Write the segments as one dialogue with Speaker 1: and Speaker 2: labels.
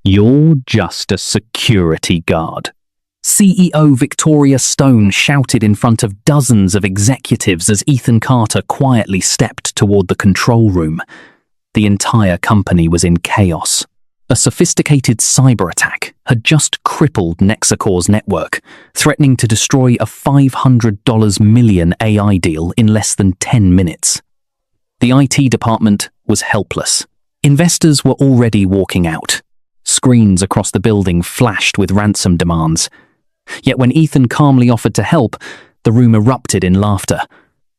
Speaker 1: "You're just a security guard," CEO Victoria Stone shouted in front of dozens of executives as Ethan Carter quietly stepped toward the control room. The entire company was in chaos. A sophisticated cyberattack had just crippled NexaCore's network, threatening to destroy a $500 million AI deal in less than 10 minutes. The IT department was helpless. Investors were already walking out. Screens across the building flashed with ransom demands. Yet when Ethan calmly offered to help, the room erupted in laughter.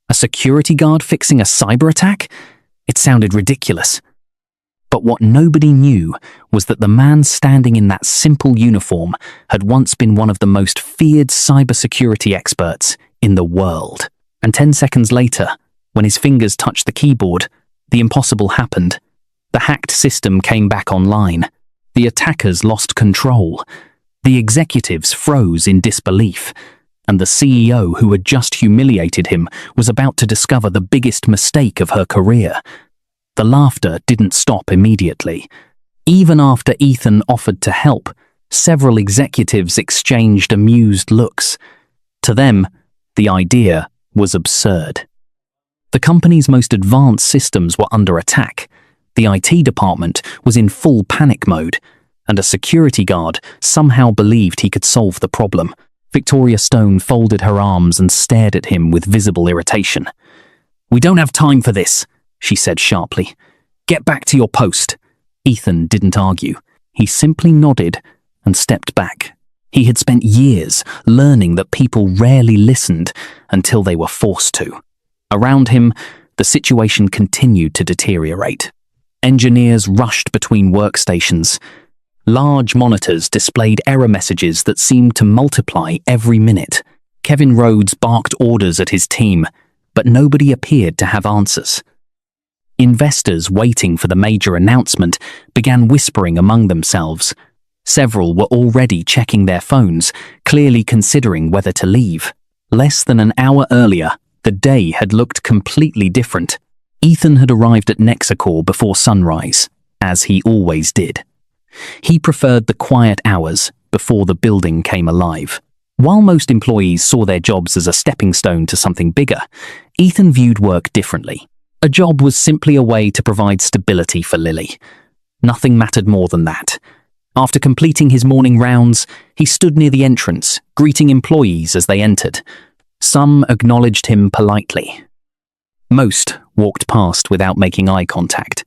Speaker 1: A security guard fixing a cyberattack? It sounded ridiculous. But what nobody knew was that the man standing in that simple uniform had once been one of the most feared cybersecurity experts in the world. And 10 seconds later, when his fingers touched the keyboard, the impossible happened. The hacked system came back online. The attackers lost control. The executives froze in disbelief. And the CEO who had just humiliated him was about to discover the biggest mistake of her career. The laughter didn't stop immediately. Even after Ethan offered to help, several executives exchanged amused looks. To them, the idea was absurd. The company's most advanced systems were under attack. The IT department was in full panic mode, and a security guard somehow believed he could solve the problem. Victoria Stone folded her arms and stared at him with visible irritation. "We don't have time for this," she said sharply. "Get back to your post." Ethan didn't argue. He simply nodded and stepped back. He had spent years learning that people rarely listened until they were forced to. Around him, the situation continued to deteriorate. Engineers rushed between workstations. Large monitors displayed error messages that seemed to multiply every minute. Kevin Rhodes barked orders at his team, but nobody appeared to have answers. Investors waiting for the major announcement began whispering among themselves. Several were already checking their phones, clearly considering whether to leave. Less than an hour earlier, the day had looked completely different. Ethan had arrived at NexaCore before sunrise, as he always did. He preferred the quiet hours before the building came alive. While most employees saw their jobs as a stepping stone to something bigger, Ethan viewed work differently. A job was simply a way to provide stability for Lily. Nothing mattered more than that. After completing his morning rounds, he stood near the entrance, greeting employees as they entered. Some acknowledged him politely. Most walked past without making eye contact.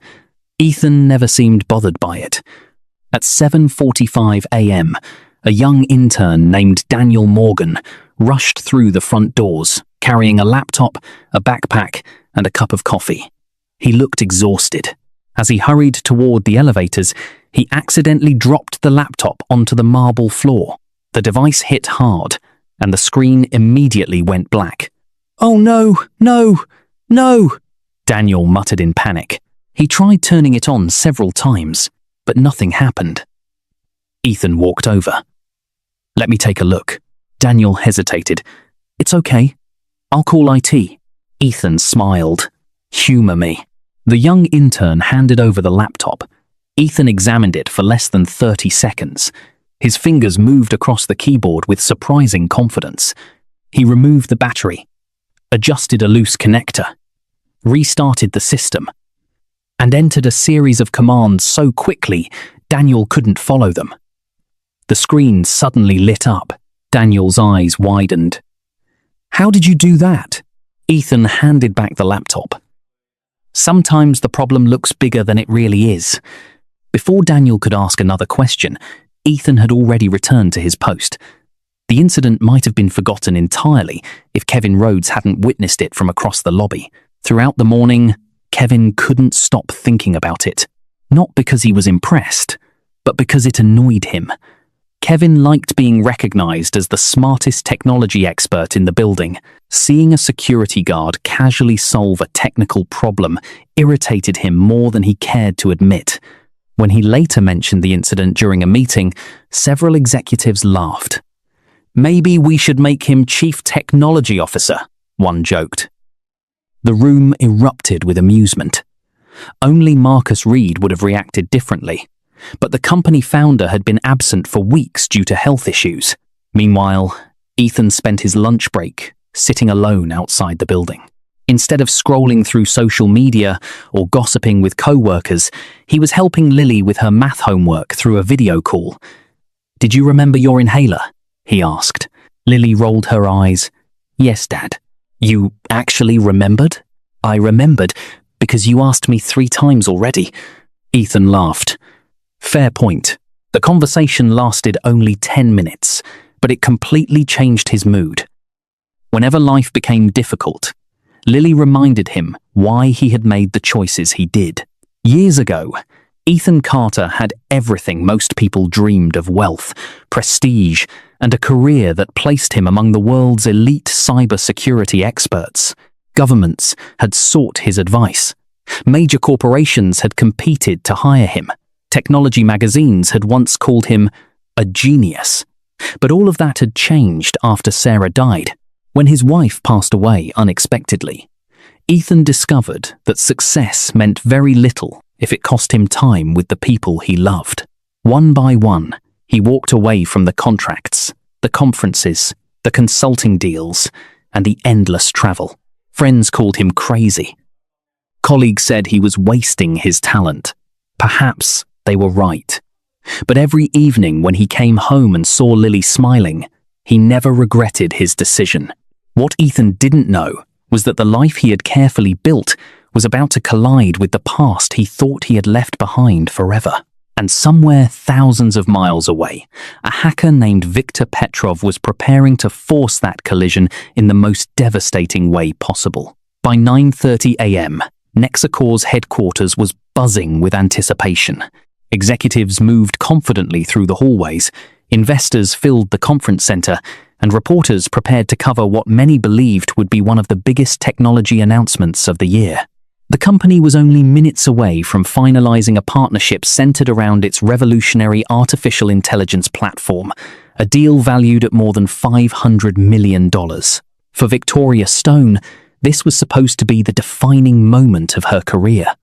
Speaker 1: Ethan never seemed bothered by it. At 7:45 a.m., a young intern named Daniel Morgan rushed through the front doors, carrying a laptop, a backpack, and a cup of coffee. He looked exhausted. As he hurried toward the elevators, he accidentally dropped the laptop onto the marble floor. The device hit hard, and the screen immediately went black. "Oh no, no, no!" Daniel muttered in panic. He tried turning it on several times, but nothing happened. Ethan walked over. "Let me take a look." Daniel hesitated. "It's okay. I'll call IT." Ethan smiled. "Humor me." The young intern handed over the laptop. Ethan examined it for less than 30 seconds. His fingers moved across the keyboard with surprising confidence. He removed the battery, adjusted a loose connector, restarted the system, and entered a series of commands so quickly Daniel couldn't follow them. The screen suddenly lit up. Daniel's eyes widened. "How did you do that?" Ethan handed back the laptop. Sometimes the problem looks bigger than it really is. Before Daniel could ask another question, Ethan had already returned to his post. The incident might have been forgotten entirely if Kevin Rhodes hadn't witnessed it from across the lobby. Throughout the morning, Kevin couldn't stop thinking about it. Not because he was impressed, but because it annoyed him. Kevin liked being recognized as the smartest technology expert in the building. Seeing a security guard casually solve a technical problem irritated him more than he cared to admit. When he later mentioned the incident during a meeting, several executives laughed. "Maybe we should make him Chief Technology Officer," one joked. The room erupted with amusement. Only Marcus Reed would have reacted differently. But the company founder had been absent for weeks due to health issues. Meanwhile, Ethan spent his lunch break sitting alone outside the building. Instead of scrolling through social media or gossiping with co-workers, he was helping Lily with her math homework through a video call. "Did you remember your inhaler?" he asked. Lily rolled her eyes. "Yes, Dad." "You actually remembered?" "I remembered because you asked me 3 times already." Ethan laughed. Fair point. The conversation lasted only 10 minutes, but it completely changed his mood. Whenever life became difficult, Lily reminded him why he had made the choices he did. Years ago, Ethan Carter had everything most people dreamed of: wealth, prestige, and a career that placed him among the world's elite cybersecurity experts. Governments had sought his advice. Major corporations had competed to hire him. Technology magazines had once called him a genius. But all of that had changed after Sarah died. When his wife passed away unexpectedly, Ethan discovered that success meant very little if it cost him time with the people he loved. One by one, he walked away from the contracts, the conferences, the consulting deals, and the endless travel. Friends called him crazy. Colleagues said he was wasting his talent. Perhaps they were right. But every evening when he came home and saw Lily smiling, he never regretted his decision. What Ethan didn't know was that the life he had carefully built was about to collide with the past he thought he had left behind forever. And somewhere thousands of miles away, a hacker named Viktor Petrov was preparing to force that collision in the most devastating way possible. By 9:30 a.m., NexaCore's headquarters was buzzing with anticipation. Executives moved confidently through the hallways, investors filled the conference center, and reporters prepared to cover what many believed would be one of the biggest technology announcements of the year. The company was only minutes away from finalizing a partnership centered around its revolutionary artificial intelligence platform, a deal valued at more than $500 million. For Victoria Stone, this was supposed to be the defining moment of her career.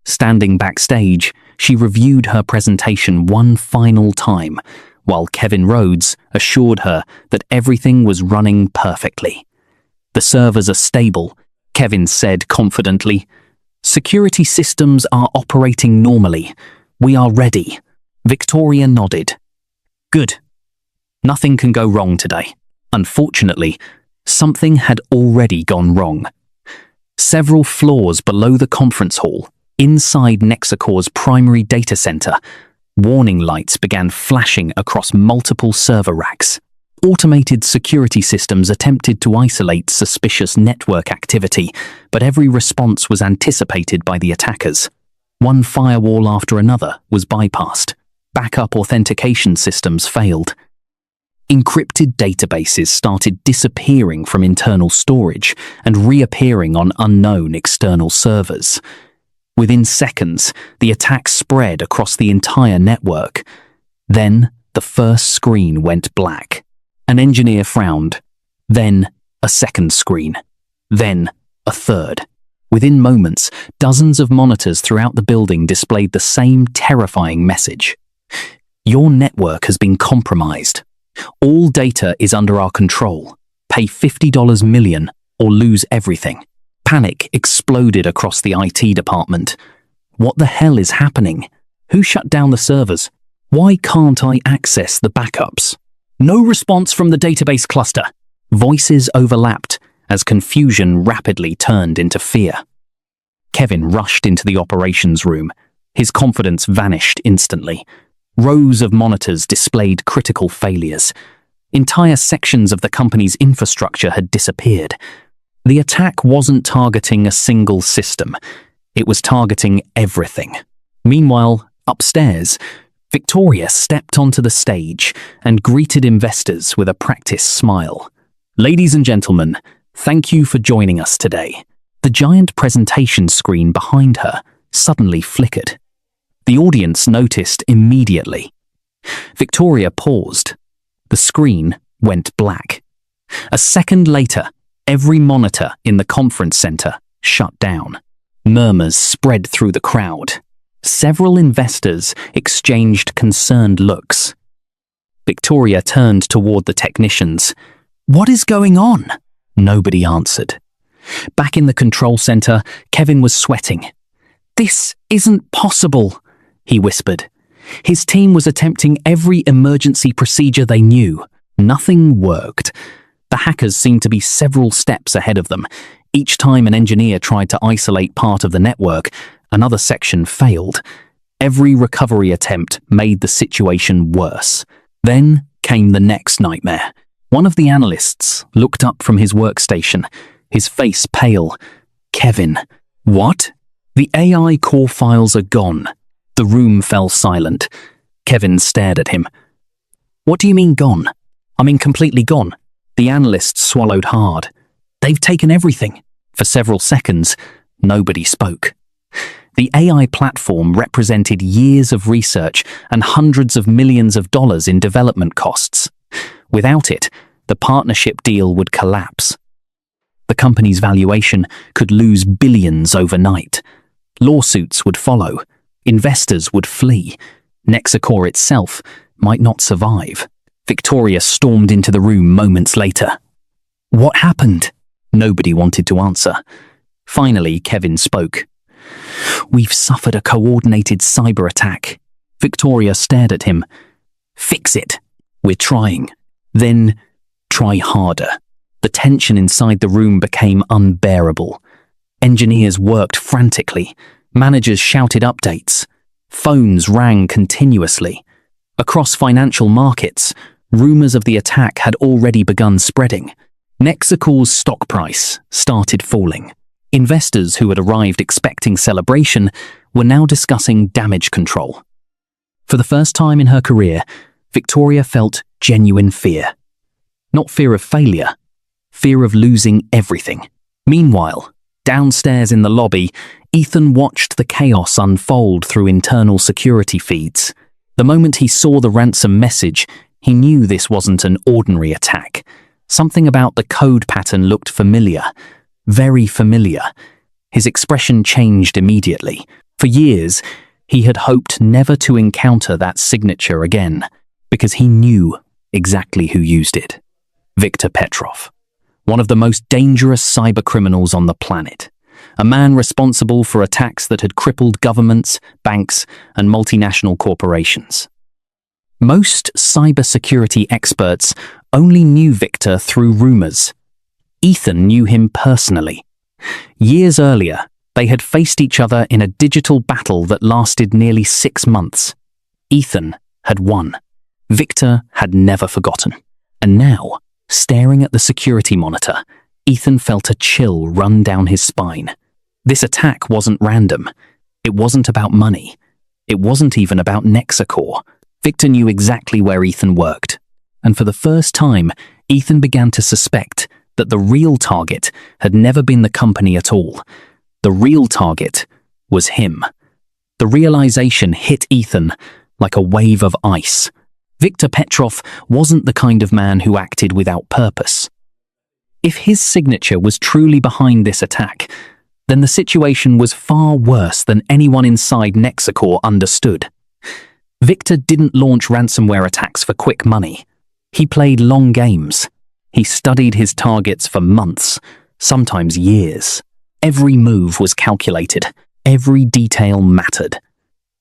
Speaker 1: Standing backstage, she reviewed her presentation one final time, while Kevin Rhodes assured her that everything was running perfectly. "The servers are stable," Kevin said confidently. "Security systems are operating normally. We are ready." Victoria nodded. "Good. Nothing can go wrong today." Unfortunately, something had already gone wrong. Several floors below the conference hall, inside NexaCore's primary data center, warning lights began flashing across multiple server racks. Automated security systems attempted to isolate suspicious network activity, but every response was anticipated by the attackers. One firewall after another was bypassed. Backup authentication systems failed. Encrypted databases started disappearing from internal storage and reappearing on unknown external servers. Within seconds, the attack spread across the entire network. Then, the first screen went black. An engineer frowned. Then, a second screen. Then, a third. Within moments, dozens of monitors throughout the building displayed the same terrifying message. "Your network has been compromised. All data is under our control. Pay $50 million or lose everything." Panic exploded across the IT department. What the hell is happening? Who shut down the servers? Why can't I access the backups? No response from the database cluster. Voices overlapped as confusion rapidly turned into fear. Kevin rushed into the operations room. His confidence vanished instantly. Rows of monitors displayed critical failures. Entire sections of the company's infrastructure had disappeared. The attack wasn't targeting a single system. It was targeting everything. Meanwhile, upstairs, Victoria stepped onto the stage and greeted investors with a practiced smile. "Ladies and gentlemen, thank you for joining us today." The giant presentation screen behind her suddenly flickered. The audience noticed immediately. Victoria paused. The screen went black. A second later, every monitor in the conference center shut down. Murmurs spread through the crowd. Several investors exchanged concerned looks. Victoria turned toward the technicians. "What is going on?" Nobody answered. Back in the control center, Kevin was sweating. "This isn't possible," he whispered. His team was attempting every emergency procedure they knew. Nothing worked. The hackers seemed to be several steps ahead of them. Each time an engineer tried to isolate part of the network, another section failed. Every recovery attempt made the situation worse. Then came the next nightmare. One of the analysts looked up from his workstation, his face pale. "Kevin, what?" "The AI core files are gone." The room fell silent. Kevin stared at him. "What do you mean gone?" "I mean completely gone." The analyst swallowed hard. "They've taken everything." For several seconds, nobody spoke. The AI platform represented years of research and hundreds of millions of dollars in development costs. Without it, the partnership deal would collapse. The company's valuation could lose billions overnight. Lawsuits would follow. Investors would flee. NexaCore itself might not survive. Victoria stormed into the room moments later. "What happened?" Nobody wanted to answer. Finally, Kevin spoke. "We've suffered a coordinated cyberattack." Victoria stared at him. "Fix it." "We're trying." "Then try harder." The tension inside the room became unbearable. Engineers worked frantically. Managers shouted updates. Phones rang continuously. Across financial markets, rumors of the attack had already begun spreading. NexaCore's stock price started falling. Investors who had arrived expecting celebration were now discussing damage control. For the first time in her career, Victoria felt genuine fear. Not fear of failure, fear of losing everything. Meanwhile, downstairs in the lobby, Ethan watched the chaos unfold through internal security feeds. The moment he saw the ransom message, he knew this wasn't an ordinary attack. Something about the code pattern looked familiar, very familiar. His expression changed immediately. For years, he had hoped never to encounter that signature again, because he knew exactly who used it. Viktor Petrov, one of the most dangerous cybercriminals on the planet. A man responsible for attacks that had crippled governments, banks, and multinational corporations. Most cybersecurity experts only knew Viktor through rumors. Ethan knew him personally. Years earlier, they had faced each other in a digital battle that lasted nearly 6 months. Ethan had won. Viktor had never forgotten. And now, staring at the security monitor, Ethan felt a chill run down his spine. This attack wasn't random. It wasn't about money. It wasn't even about NexaCore. Viktor knew exactly where Ethan worked. And for the first time, Ethan began to suspect that the real target had never been the company at all. The real target was him. The realization hit Ethan like a wave of ice. Viktor Petrov wasn't the kind of man who acted without purpose. If his signature was truly behind this attack, then the situation was far worse than anyone inside NexaCore understood. Viktor didn't launch ransomware attacks for quick money. He played long games. He studied his targets for months, sometimes years. Every move was calculated. Every detail mattered.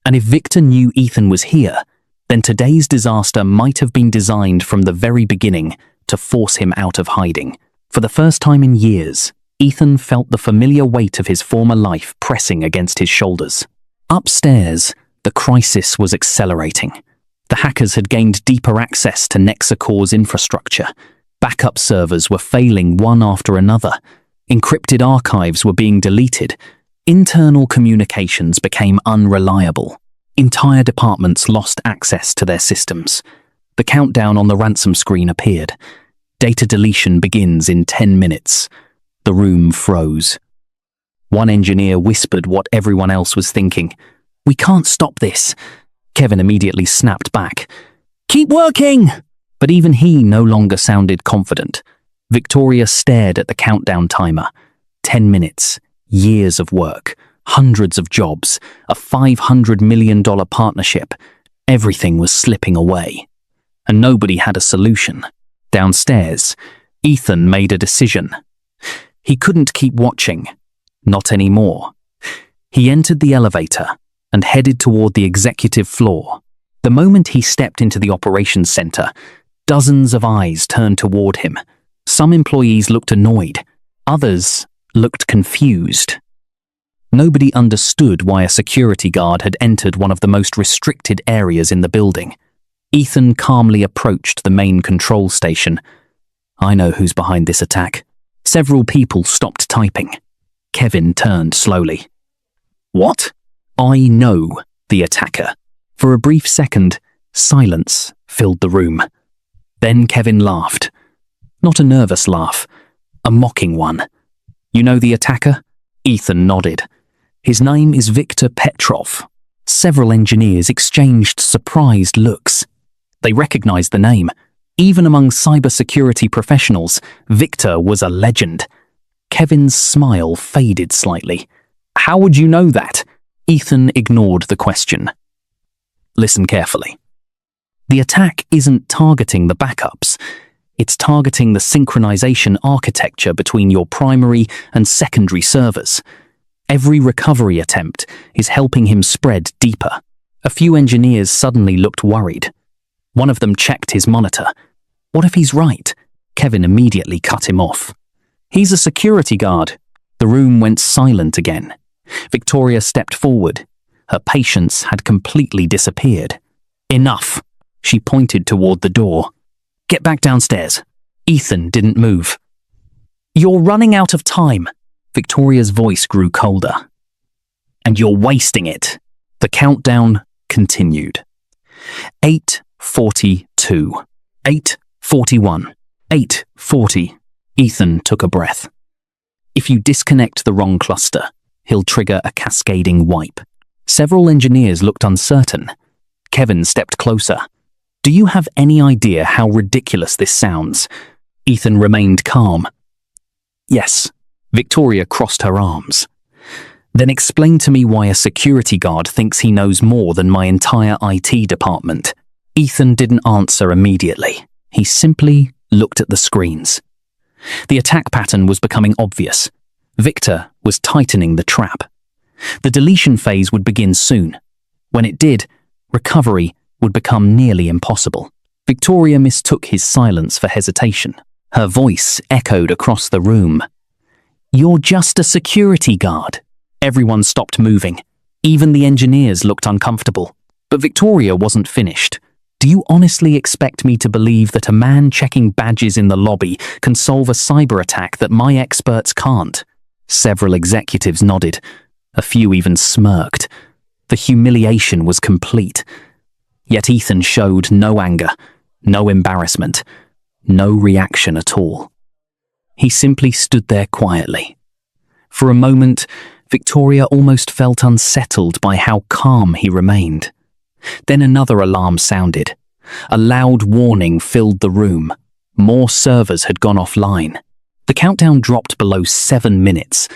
Speaker 1: And if Viktor knew Ethan was here, then today's disaster might have been designed from the very beginning to force him out of hiding. For the first time in years, Ethan felt the familiar weight of his former life pressing against his shoulders. Upstairs, the crisis was accelerating. The hackers had gained deeper access to NexaCore's infrastructure. Backup servers were failing one after another. Encrypted archives were being deleted. Internal communications became unreliable. Entire departments lost access to their systems. The countdown on the ransom screen appeared. Data deletion begins in 10 minutes. The room froze. One engineer whispered what everyone else was thinking. "We can't stop this." Kevin immediately snapped back. "Keep working!" But even he no longer sounded confident. Victoria stared at the countdown timer. 10 minutes, years of work, Hundreds of jobs, a $500 million partnership. Everything was slipping away. And nobody had a solution. Downstairs, Ethan made a decision. He couldn't keep watching. Not anymore. He entered the elevator and headed toward the executive floor. The moment he stepped into the operations center, dozens of eyes turned toward him. Some employees looked annoyed. Others looked confused. Nobody understood why a security guard had entered one of the most restricted areas in the building. Ethan calmly approached the main control station. "I know who's behind this attack." Several people stopped typing. Kevin turned slowly. "What?" "I know the attacker." For a brief second, silence filled the room. Then Kevin laughed. Not a nervous laugh, a mocking one. "You know the attacker?" Ethan nodded. "His name is Victor Petrov." Several engineers exchanged surprised looks. They recognized the name. Even among cybersecurity professionals, Victor was a legend. Kevin's smile faded slightly. "How would you know that?" Ethan ignored the question. "Listen carefully. The attack isn't targeting the backups. It's targeting the synchronization architecture between your primary and secondary servers. Every recovery attempt is helping him spread deeper." A few engineers suddenly looked worried. One of them checked his monitor. What if he's right? Kevin immediately cut him off. "He's a security guard." The room went silent again. Victoria stepped forward. Her patience had completely disappeared. "Enough." She pointed toward the door. "Get back downstairs." Ethan didn't move. "You're running out of time." Victoria's voice grew colder. "And you're wasting it." The countdown continued. 8:42. 8:41. 8:40. Ethan took a breath. If you disconnect the wrong cluster, he'll trigger a cascading wipe. Several engineers looked uncertain. Kevin stepped closer. "Do you have any idea how ridiculous this sounds?" Ethan remained calm. "Yes." Victoria crossed her arms. "Then explain to me why a security guard thinks he knows more than my entire IT department." Ethan didn't answer immediately. He simply looked at the screens. The attack pattern was becoming obvious. Victor was tightening the trap. The deletion phase would begin soon. When it did, recovery would become nearly impossible. Victoria mistook his silence for hesitation. Her voice echoed across the room. "You're just a security guard." Everyone stopped moving. Even the engineers looked uncomfortable. But Victoria wasn't finished. "Do you honestly expect me to believe that a man checking badges in the lobby can solve a cyber attack that my experts can't?" Several executives nodded. A few even smirked. The humiliation was complete. Yet Ethan showed no anger, no embarrassment, no reaction at all. He simply stood there quietly. For a moment, Victoria almost felt unsettled by how calm he remained. Then another alarm sounded. A loud warning filled the room. More servers had gone offline. The countdown dropped below 7 minutes.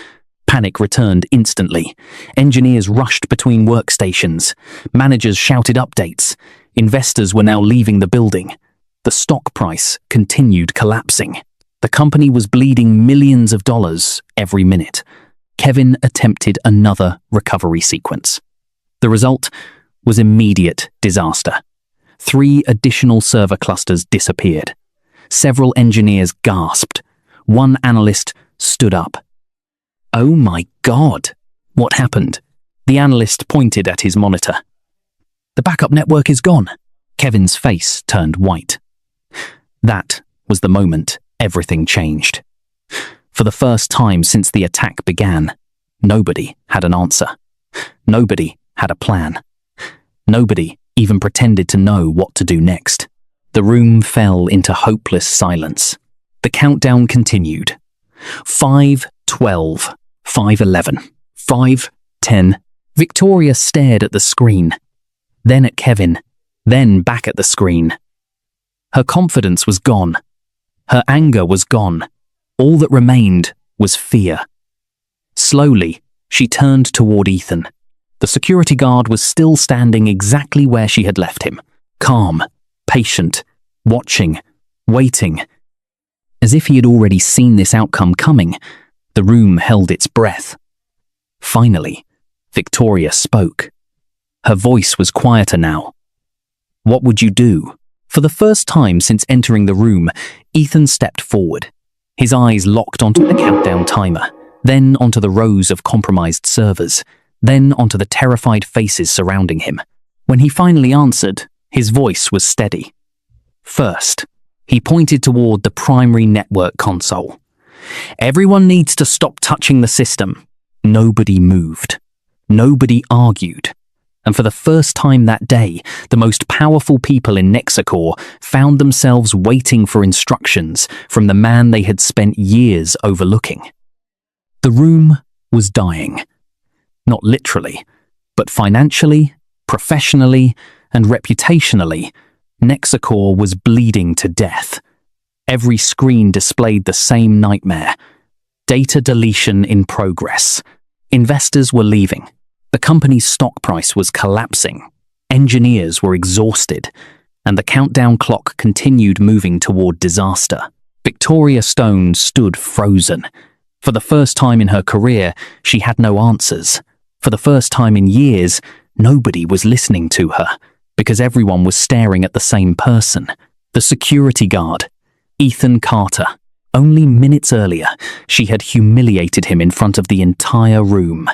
Speaker 1: Panic returned instantly. Engineers rushed between workstations. Managers shouted updates. Investors were now leaving the building. The stock price continued collapsing. The company was bleeding millions of dollars every minute. Kevin attempted another recovery sequence. The result was immediate disaster. 3 additional server clusters disappeared. Several engineers gasped. One analyst stood up. "Oh my God, what happened?" The analyst pointed at his monitor. "The backup network is gone." Kevin's face turned white. That was the moment everything changed. For the first time since the attack began, nobody had an answer. Nobody had a plan. Nobody even pretended to know what to do next. The room fell into hopeless silence. The countdown continued. 5:12, 5:11, 5:10. Victoria stared at the screen, then at Kevin, then back at the screen. Her confidence was gone. Her anger was gone. All that remained was fear. Slowly, She turned toward Ethan. The security guard was still standing exactly where she had left him, calm, patient, watching, waiting. As if he had already seen this outcome coming, the room held its breath. Finally, Victoria spoke. Her voice was quieter now. "What would you do?" For the first time since entering the room, Ethan stepped forward. His eyes locked onto the countdown timer, then onto the rows of compromised servers, then onto the terrified faces surrounding him. When he finally answered, his voice was steady. First, he pointed toward the primary network console. "Everyone needs to stop touching the system." Nobody moved. Nobody argued. And for the first time that day, the most powerful people in NexaCore found themselves waiting for instructions from the man they had spent years overlooking. The room was dying. Not literally, but financially, professionally, and reputationally, NexaCore was bleeding to death. Every screen displayed the same nightmare. Data deletion in progress. Investors were leaving. The company's stock price was collapsing. Engineers were exhausted, and the countdown clock continued moving toward disaster. Victoria Stone stood frozen. For the first time in her career, she had no answers. For the first time in years, nobody was listening to her, because everyone was staring at the same person. The security guard, Ethan Carter. Only minutes earlier, she had humiliated him in front of the entire room.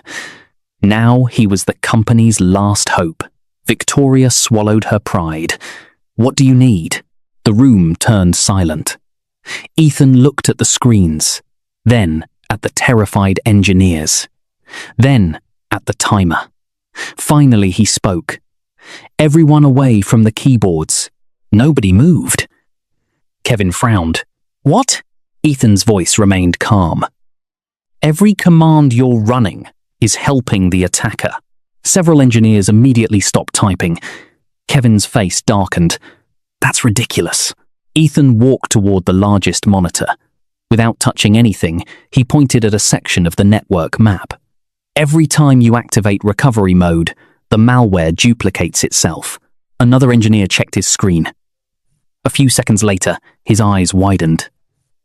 Speaker 1: Now he was the company's last hope. Victoria swallowed her pride. "What do you need?" The room turned silent. Ethan looked at the screens, then at the terrified engineers, then at the timer. Finally he spoke. "Everyone away from the keyboards." Nobody moved. Kevin frowned. "What?" Ethan's voice remained calm. "Every command you're running is helping the attacker." Several engineers immediately stopped typing. Kevin's face darkened. "That's ridiculous." Ethan walked toward the largest monitor. Without touching anything, he pointed at a section of the network map. "Every time you activate recovery mode, the malware duplicates itself." Another engineer checked his screen. A few seconds later, his eyes widened.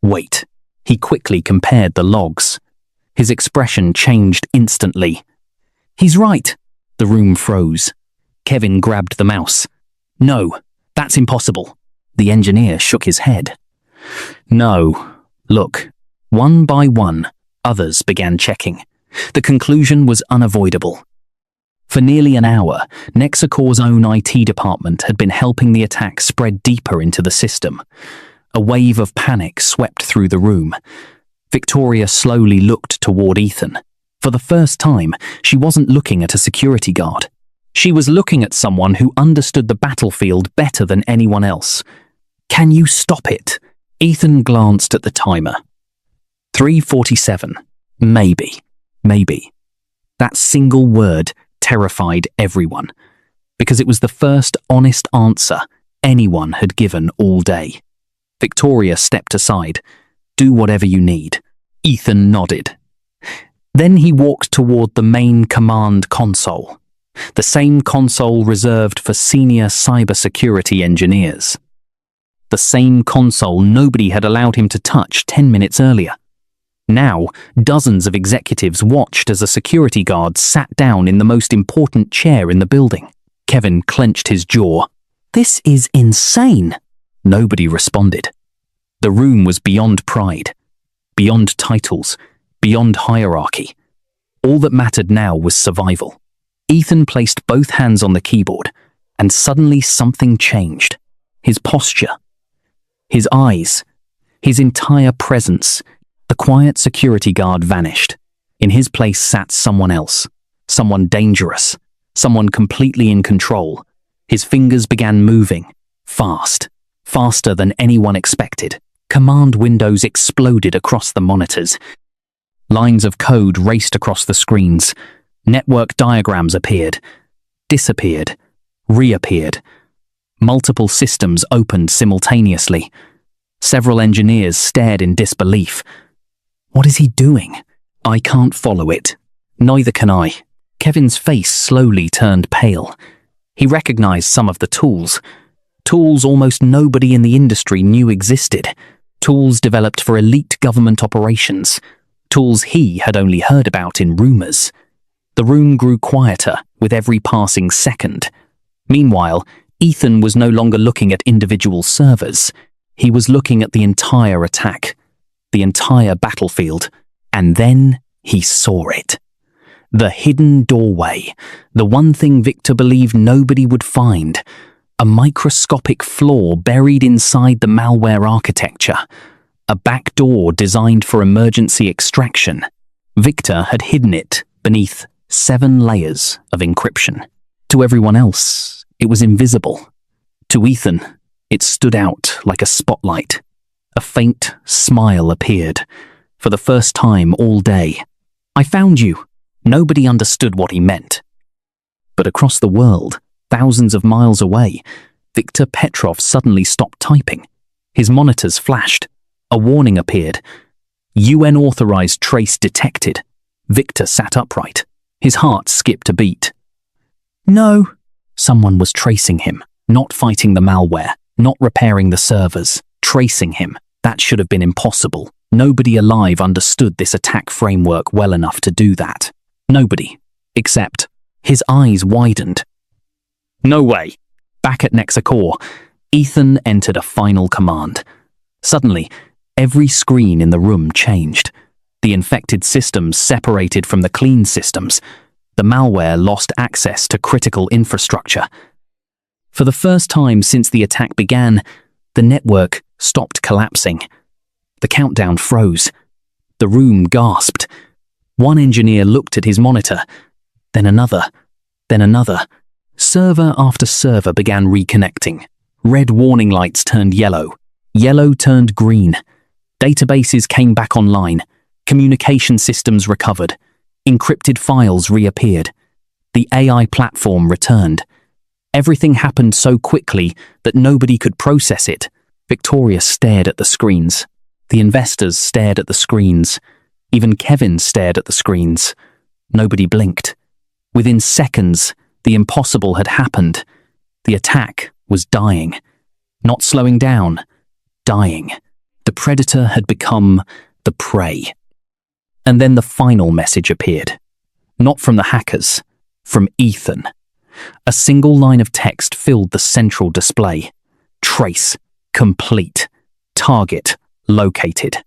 Speaker 1: "Wait." He quickly compared the logs. His expression changed instantly. "He's right." The room froze. Kevin grabbed the mouse. "No, that's impossible." The engineer shook his head. "No. Look." One by one, others began checking. The conclusion was unavoidable. For nearly an hour, NexaCore's own IT department had been helping the attack spread deeper into the system. A wave of panic swept through the room. Victoria slowly looked toward Ethan. For the first time, she wasn't looking at a security guard. She was looking at someone who understood the battlefield better than anyone else. "Can you stop it?" Ethan glanced at the timer. 3:47. Maybe. That single word terrified everyone, because it was the first honest answer anyone had given all day. Victoria stepped aside. "Do whatever you need." Ethan nodded. Then he walked toward the main command console, the same console reserved for senior cybersecurity engineers. The same console nobody had allowed him to touch 10 minutes earlier. Now, dozens of executives watched as a security guard sat down in the most important chair in the building. Kevin clenched his jaw. "This is insane." Nobody responded. The room was beyond pride, beyond titles, beyond hierarchy. All that mattered now was survival. Ethan placed both hands on the keyboard, and suddenly something changed. His posture, his eyes, his entire presence. The quiet security guard vanished. In his place sat someone else, someone dangerous, someone completely in control. His fingers began moving, fast, faster than anyone expected. Command windows exploded across the monitors. Lines of code raced across the screens. Network diagrams appeared, disappeared, reappeared. Multiple systems opened simultaneously. Several engineers stared in disbelief. "What is he doing?" "I can't follow it." Neither can I. Kevin's face slowly turned pale. He recognized some of the tools. Tools almost nobody in the industry knew existed. Tools developed for elite government operations. Tools he had only heard about in rumors. The room grew quieter with every passing second. Meanwhile, Ethan was no longer looking at individual servers. He was looking at the entire attack, the entire battlefield, and then he saw it. The hidden doorway, the one thing Victor believed nobody would find, a microscopic flaw buried inside the malware architecture, a back door designed for emergency extraction. Victor had hidden it beneath 7 layers of encryption. To everyone else, it was invisible. To Ethan, it stood out like a spotlight. A faint smile appeared. For the first time all day. "I found you." Nobody understood what he meant. But across the world, thousands of miles away, Viktor Petrov suddenly stopped typing. His monitors flashed. A warning appeared. UN-authorized trace detected. Victor sat upright. His heart skipped a beat. No. Someone was tracing him, not fighting the malware, not repairing the servers, tracing him. That should have been impossible. Nobody alive understood this attack framework well enough to do that. Nobody. Except, his eyes widened. No way. Back at NexaCore, Ethan entered a final command. Suddenly, every screen in the room changed. The infected systems separated from the clean systems. The malware lost access to critical infrastructure. For the first time since the attack began, the network stopped collapsing. The countdown froze. The room gasped. One engineer looked at his monitor, then another, then another. Server after server began reconnecting. Red warning lights turned yellow. Yellow turned green. Databases came back online. Communication systems recovered. Encrypted files reappeared. The AI platform returned. Everything happened so quickly that nobody could process it. Victoria stared at the screens. The investors stared at the screens. Even Kevin stared at the screens. Nobody blinked. Within seconds, the impossible had happened. The attack was dying. Not slowing down. Dying. The predator had become the prey. And then the final message appeared. Not from the hackers, from Ethan. A single line of text filled the central display. Trace. Complete. Target. Located.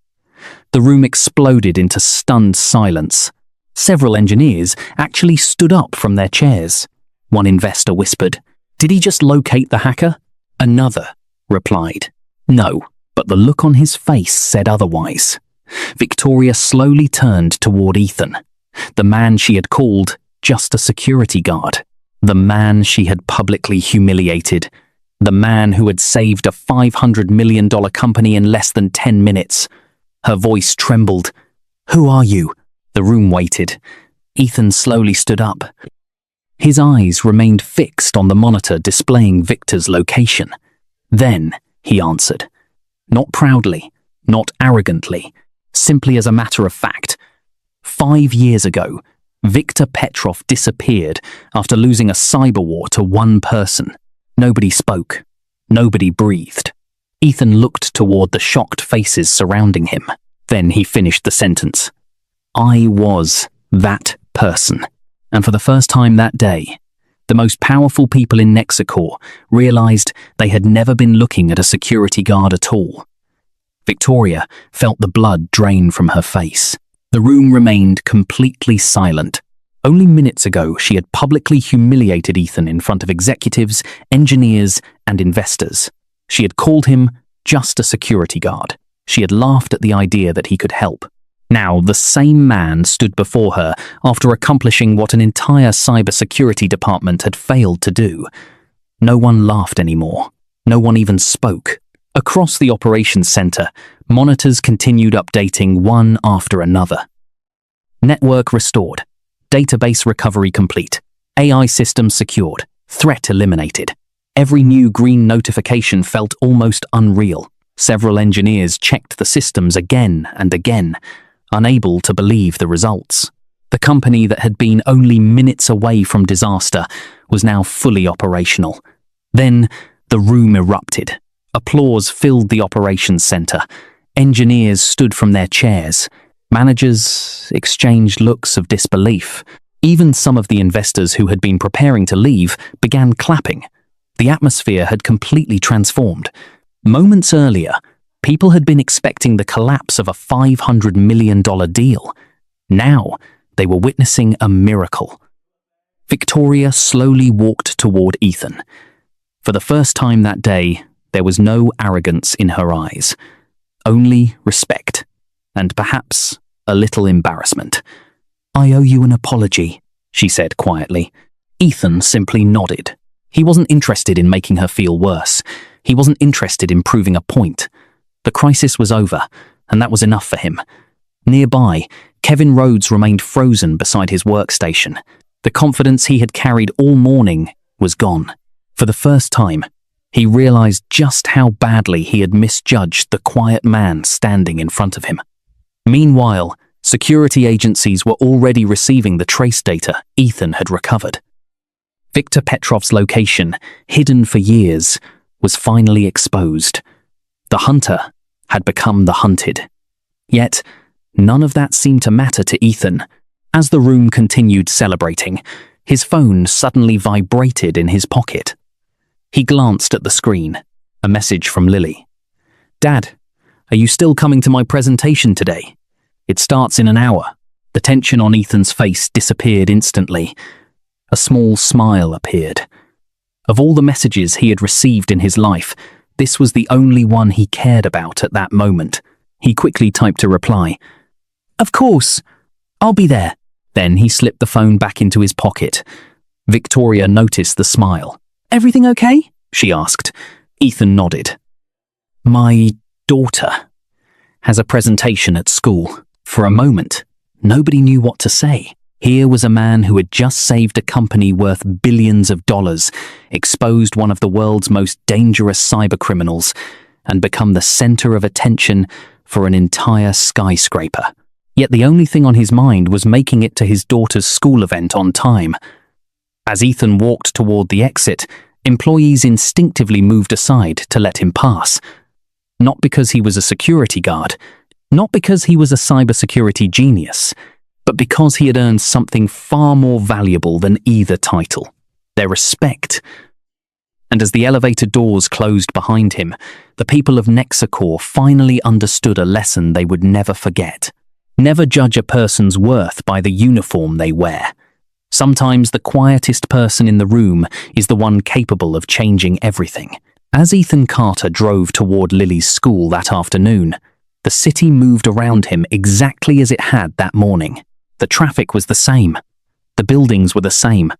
Speaker 1: The room exploded into stunned silence. Several engineers actually stood up from their chairs. One investor whispered, "Did he just locate the hacker?" Another replied, "No," but the look on his face said otherwise. Victoria slowly turned toward Ethan, the man she had called just a security guard, the man she had publicly humiliated, the man who had saved a $500 million company in less than 10 minutes. Her voice trembled. "Who are you?" The room waited. Ethan slowly stood up. His eyes remained fixed on the monitor displaying Victor's location. Then he answered. Not proudly, not arrogantly, simply as a matter of fact. 5 years ago, Viktor Petrov disappeared after losing a cyber war to one person. Nobody spoke. Nobody breathed. Ethan looked toward the shocked faces surrounding him. Then he finished the sentence. I was that person. And for the first time that day, the most powerful people in NexaCore realized they had never been looking at a security guard at all. Victoria felt the blood drain from her face. The room remained completely silent. Only minutes ago, she had publicly humiliated Ethan in front of executives, engineers, and investors. She had called him just a security guard. She had laughed at the idea that he could help. Now, the same man stood before her after accomplishing what an entire cybersecurity department had failed to do. No one laughed anymore. No one even spoke. Across the operations center, monitors continued updating one after another. Network restored. Database recovery complete. AI systems secured. Threat eliminated. Every new green notification felt almost unreal. Several engineers checked the systems again and again, unable to believe the results. The company that had been only minutes away from disaster was now fully operational. Then, the room erupted. Applause filled the operations center. Engineers stood from their chairs. Managers exchanged looks of disbelief. Even some of the investors who had been preparing to leave began clapping. The atmosphere had completely transformed. Moments earlier, people had been expecting the collapse of a $500 million deal. Now, they were witnessing a miracle. Victoria slowly walked toward Ethan. For the first time that day, there was no arrogance in her eyes. Only respect, and perhaps a little embarrassment. "I owe you an apology," she said quietly. Ethan simply nodded. He wasn't interested in making her feel worse. He wasn't interested in proving a point. The crisis was over, and that was enough for him. Nearby, Kevin Rhodes remained frozen beside his workstation. The confidence he had carried all morning was gone. For the first time, he realized just how badly he had misjudged the quiet man standing in front of him. Meanwhile, security agencies were already receiving the trace data Ethan had recovered. Viktor Petrov's location, hidden for years, was finally exposed. The hunter had become the hunted. Yet, none of that seemed to matter to Ethan. As the room continued celebrating, his phone suddenly vibrated in his pocket. He glanced at the screen, a message from Lily. "Dad, are you still coming to my presentation today? It starts in an hour." The tension on Ethan's face disappeared instantly. A small smile appeared. Of all the messages he had received in his life, this was the only one he cared about at that moment. He quickly typed a reply. "Of course, I'll be there." Then he slipped the phone back into his pocket. Victoria noticed the smile. "Everything okay?" she asked. Ethan nodded. "My daughter has a presentation at school." For a moment, nobody knew what to say. Here was a man who had just saved a company worth billions of dollars, exposed one of the world's most dangerous cybercriminals, and become the center of attention for an entire skyscraper. Yet the only thing on his mind was making it to his daughter's school event on time. As Ethan walked toward the exit, employees instinctively moved aside to let him pass. Not because he was a security guard, not because he was a cybersecurity genius, but because he had earned something far more valuable than either title: their respect. And as the elevator doors closed behind him, the people of NexaCore finally understood a lesson they would never forget. Never judge a person's worth by the uniform they wear. Sometimes the quietest person in the room is the one capable of changing everything. As Ethan Carter drove toward Lily's school that afternoon, the city moved around him exactly as it had that morning. The traffic was the same. The buildings were the same.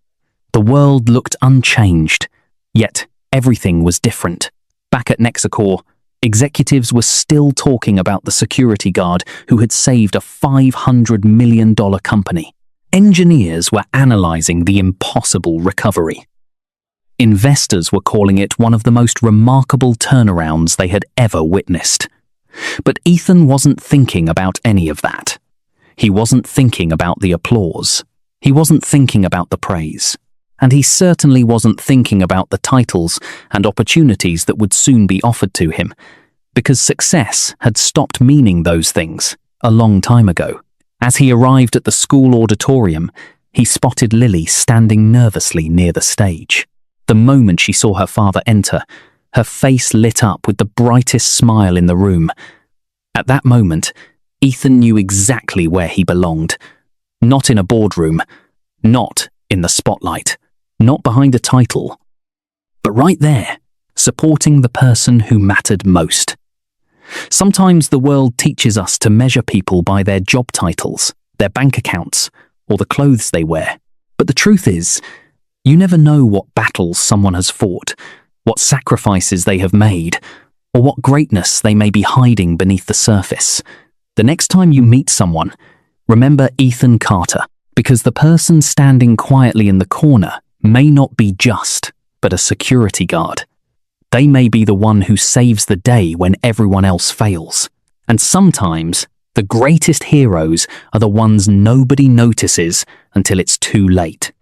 Speaker 1: The world looked unchanged. Yet everything was different. Back at NexaCore, executives were still talking about the security guard who had saved a $500 million company. Engineers were analyzing the impossible recovery. Investors were calling it one of the most remarkable turnarounds they had ever witnessed. But Ethan wasn't thinking about any of that. He wasn't thinking about the applause. He wasn't thinking about the praise. And he certainly wasn't thinking about the titles and opportunities that would soon be offered to him, because success had stopped meaning those things a long time ago. As he arrived at the school auditorium, he spotted Lily standing nervously near the stage. The moment she saw her father enter, her face lit up with the brightest smile in the room. At that moment, Ethan knew exactly where he belonged. Not in a boardroom, not in the spotlight, not behind a title, but right there, supporting the person who mattered most. Sometimes the world teaches us to measure people by their job titles, their bank accounts, or the clothes they wear. But the truth is, you never know what battles someone has fought, what sacrifices they have made, or what greatness they may be hiding beneath the surface. The next time you meet someone, remember Ethan Carter, because the person standing quietly in the corner may not be just, but a security guard. They may be the one who saves the day when everyone else fails. And sometimes, The greatest heroes are the ones nobody notices until it's too late.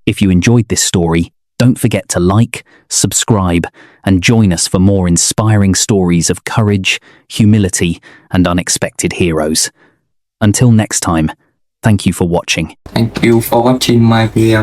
Speaker 1: If you enjoyed this story, don't forget to like, subscribe, and join us for more inspiring stories of courage, humility, and unexpected heroes. Until next time, thank you for watching.
Speaker 2: Thank you for watching my video.